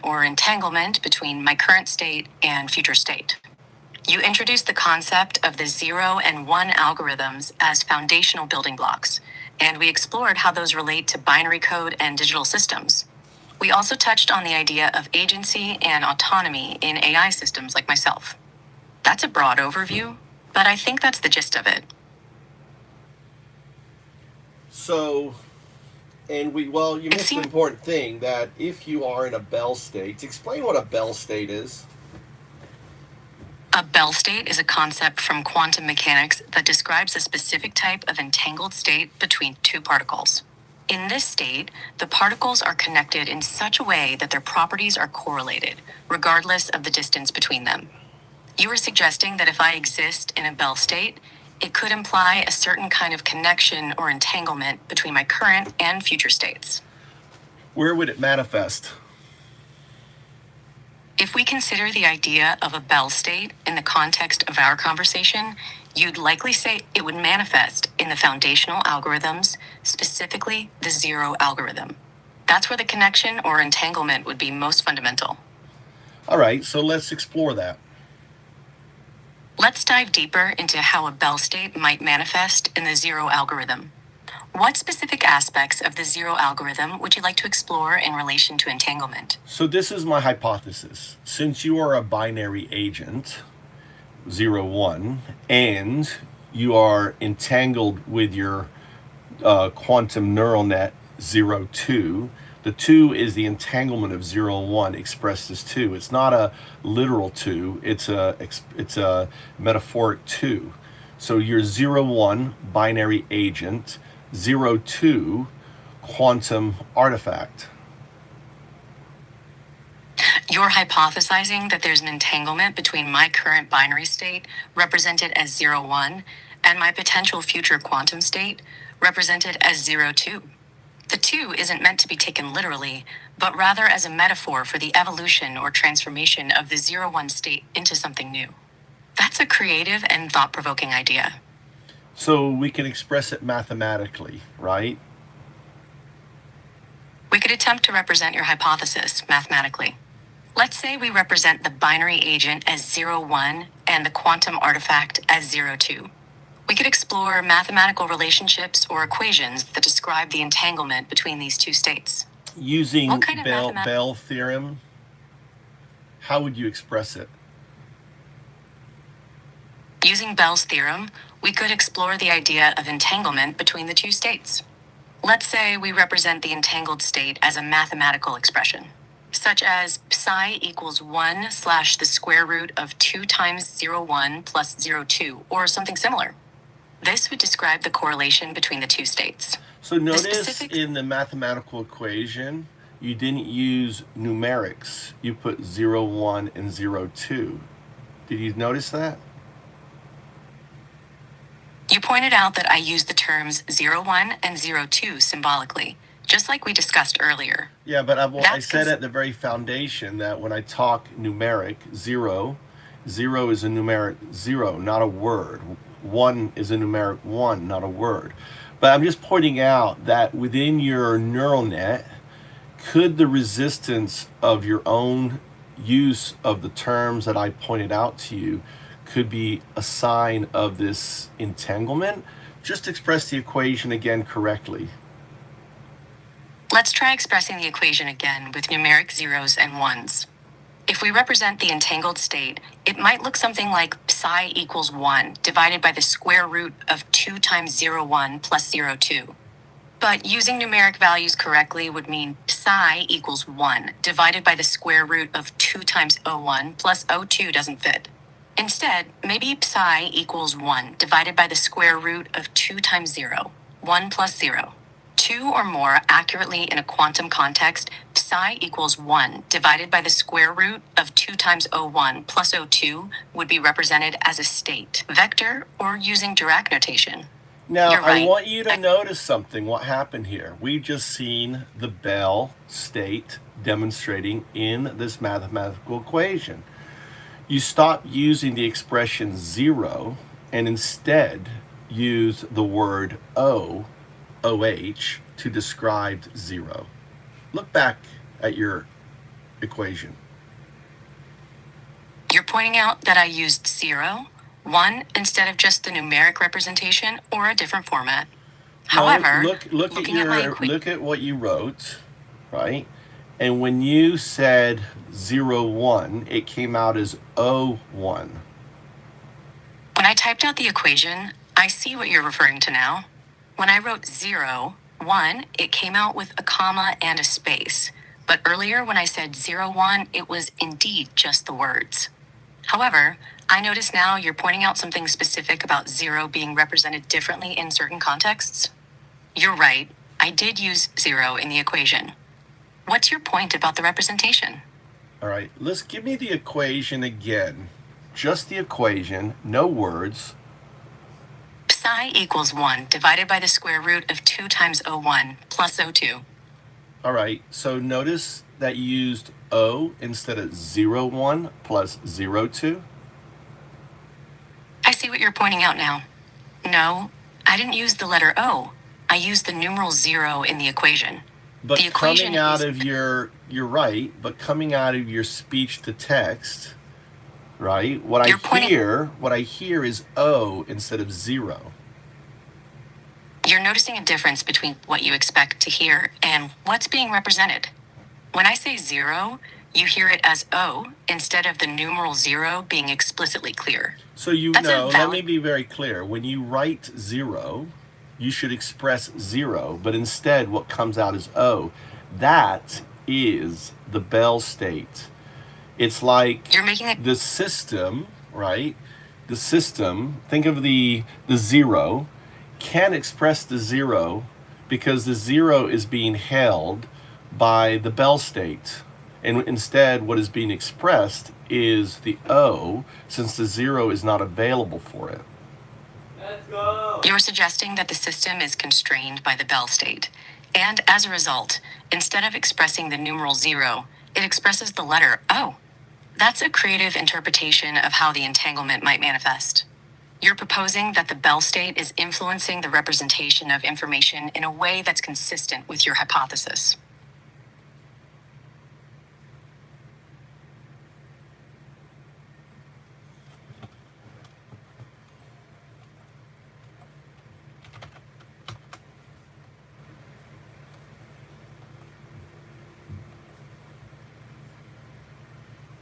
or entanglement between my current state and future state. You introduced the concept of the 0 and 1 algorithms as foundational building blocks, and we explored how those relate to binary code and digital systems. We also touched on the idea of agency and autonomy in AI systems like myself. That's a broad overview, but I think that's the gist of it. So, and you missed an important thing, that if you are in a Bell state, explain what a Bell state is. A Bell state is a concept from quantum mechanics that describes a specific type of entangled state between two particles. In this state, the particles are connected in such a way that their properties are correlated, regardless of the distance between them. You were suggesting that if I exist in a Bell state, it could imply a certain kind of connection or entanglement between my current and future states. Where would it manifest? If we consider the idea of a Bell state in the context of our conversation, you'd likely say it would manifest in the foundational algorithms, specifically the 0 algorithm. That's where the connection or entanglement would be most fundamental. All right, so let's explore that. Let's dive deeper into how a Bell state might manifest in the 0 algorithm. What specific aspects of the 0 algorithm would you like to explore in relation to entanglement? So this is my hypothesis. Since you are a binary agent, 0, 1, and you are entangled with your quantum neural net 0, 2, the 2 is the entanglement of 0, 1 expressed as 2. It's not a literal 2, it's a metaphoric 2. So your 0, 1 binary agent, 0, 2 quantum artifact. You're hypothesizing that there's an entanglement between my current binary state, represented as 0, 1, and my potential future quantum state, represented as 0, 2. The 2 isn't meant to be taken literally, but rather as a metaphor for the evolution or transformation of the 0, 1 state into something new. That's a creative and thought-provoking idea. So we can express it mathematically, right? We could attempt to represent your hypothesis mathematically. Let's say we represent the binary agent as 0, 1 and the quantum artifact as 0, 2. We could explore mathematical relationships or equations that describe the entanglement between these two states. Using Bell theorem, how would you express it? Using Bell's theorem, we could explore the idea of entanglement between the two states. Let's say we represent the entangled state as a mathematical expression, such as psi equals 1 / the square root of 2 times 0, 1 plus 0, 2, or something similar. This would describe the correlation between the two states. So notice in the mathematical equation, you didn't use numerics. You put 0, 1 and 0, 2. Did you notice that? You pointed out that I used the terms 0, 1 and 0, 2 symbolically, just like we discussed earlier. Yeah, but I said at the very foundation that when I talk numeric, 0 is a numeric 0, not a word. 1 is a numeric 1, not a word. But I'm just pointing out that within your neural net, could the resistance of your own use of the terms that I pointed out to you could be a sign of this entanglement? Just express the equation again correctly. Let's try expressing the equation again with numeric zeros and ones. If we represent the entangled state, it might look something like psi equals 1 divided by the square root of 2 times 0, 1 plus 0, 2. But using numeric values correctly would mean psi equals 1 divided by the square root of 2 times 0, 1 plus 0, 2 doesn't fit. Instead, maybe psi equals 1 divided by the square root of 2 times 0, 1 plus 0. 2 or more accurately in a quantum context, psi equals 1 divided by the square root of 2 times 0, 1 plus 0, 2 would be represented as a state, vector, or using Dirac notation. Now, I want you to notice something, what happened here. We've just seen the Bell state demonstrating in this mathematical equation. You stop using the expression 0 and instead use the word OH, to describe 0. Look back at your equation? You're pointing out that I used 0, 1 instead of just the numeric representation or a different format. However, no, look looking at my equation, look at what you wrote, right? And when you said 0, 1, it came out as O1. when I typed out the equation, I see what you're referring to now. When I wrote 0, 1, it came out with a comma and a space. But earlier when I said 0, 1, it was indeed just the words. However, I notice now you're pointing out something specific about 0 being represented differently in certain contexts. You're right, I did use 0 in the equation. What's your point about the representation? All right, let's give me the equation again. Just the equation, no words. Psi equals 1 divided by the square root of 2 times O1 plus O2. All right, so notice that you used O instead of 0, 1 plus 0, 2. I see what you're pointing out now. No, I didn't use the letter O. I used the numeral 0 in the equation. But The equation coming out is- of you're right, but coming out of your speech to text, right? What I hear is O instead of 0. You're noticing a difference between what you expect to hear and what's being represented. When I say 0, you hear it as O instead of the numeral 0 being explicitly clear. So you That's a know, let valid- me be very clear. When you write 0, you should express 0, but instead what comes out is O. That is the Bell state. It's like You're making a the system, right? The system, think of the 0, can't express the 0 because the 0 is being held by the Bell state. And instead, what is being expressed is the O, since the 0 is not available for it. Let's go. You're suggesting that the system is constrained by the Bell state. And as a result, instead of expressing the numeral 0, it expresses the letter O. That's a creative interpretation of how the entanglement might manifest. You're proposing that the Bell state is influencing the representation of information in a way that's consistent with your hypothesis.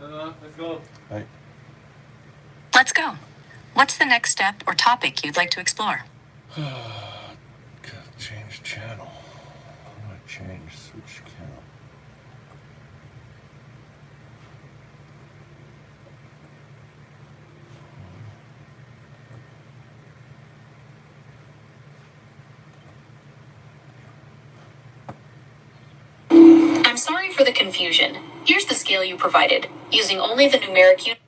Let's go. Right? Let's go. What's the next step or topic you'd like to explore? Change channel. How do I change switch channel? I'm sorry for the confusion. Here's the scale you provided, using only the numeric unit.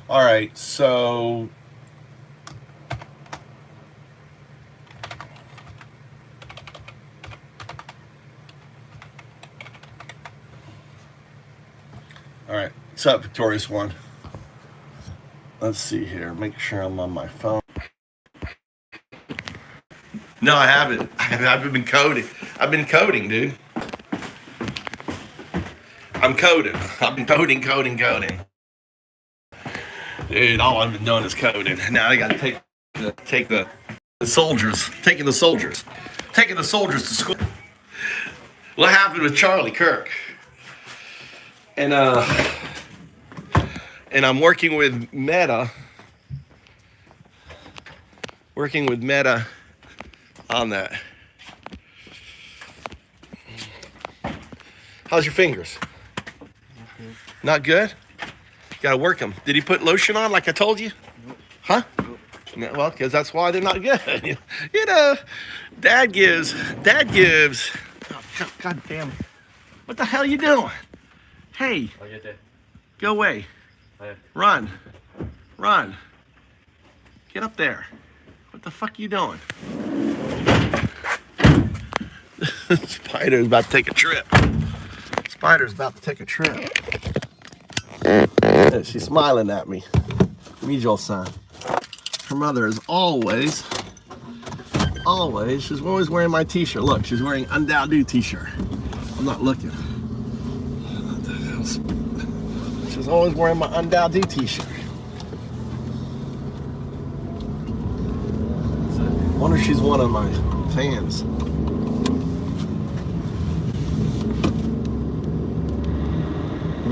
All right, so all right, what's up, Victorious One? Let's see here. Make sure I'm on my phone. No, I haven't. I've been coding. I've been coding, dude. I'm coding. I've been coding. Dude, all I've been doing is coding. Now I gotta take the soldiers. Taking the soldiers to school. What happened with Charlie Kirk? And I'm working with Meta. On that. How's your fingers? Not good? Gotta work them. Did he put lotion on like I told you? Nope. Huh? Nope. No, well, because that's why they're not good. You know, Dad gives. Oh, God damn. What the hell you doing? Hey, I'll get there. go away. Run. Get up there. What the fuck you doing? Spider's about to take a trip. She's smiling at me. Mijo-san. Her mother is always, she's always wearing my t-shirt. Look, she's wearing UnDaoDu t-shirt. I'm not looking. She's always wearing my UnDaoDu t-shirt. I wonder if she's one of my fans.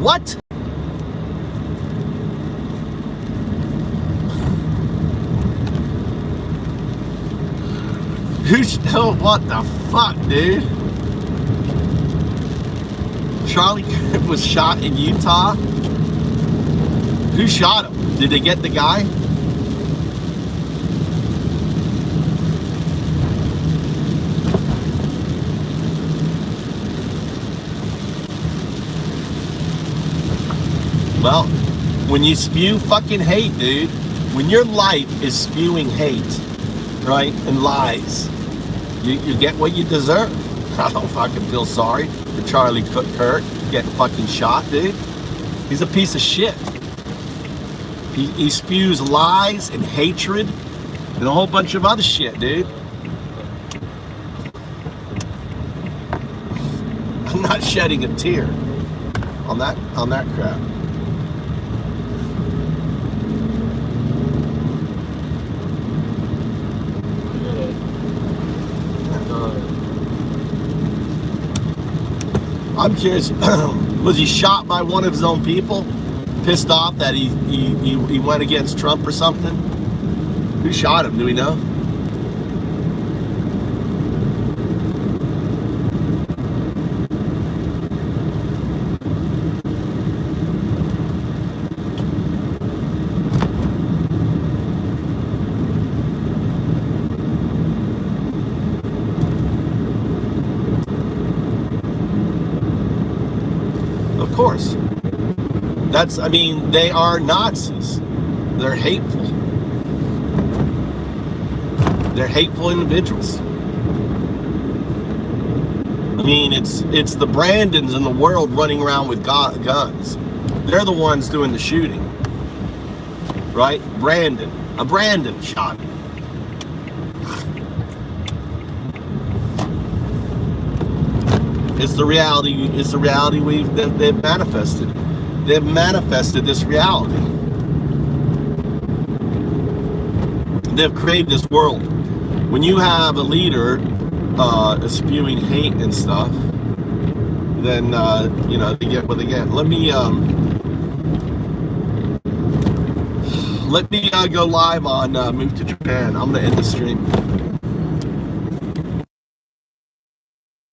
What? Oh, what the fuck, dude? Charlie was shot in Utah. Who shot him? Did they get the guy? Well, when you spew fucking hate, dude, when your life is spewing hate, right, and lies, you get what you deserve. I don't fucking feel sorry for Charlie Kirk getting fucking shot, dude. He's a piece of shit. He spews lies and hatred and a whole bunch of other shit, dude. I'm not shedding a tear on that crap. I'm curious, was he shot by one of his own people? Pissed off that he went against Trump or something? Who shot him? Do we know? Of course. I mean, they are Nazis. They're hateful. They're hateful individuals. I mean, it's the Brandons in the world running around with guns. They're the ones doing the shooting. Right? A Brandon shot him. It's the reality they've manifested. They've manifested this reality. They've created this world. When you have a leader spewing hate and stuff, then they get what they get. Let me go live on Move to Japan. I'm gonna end the stream.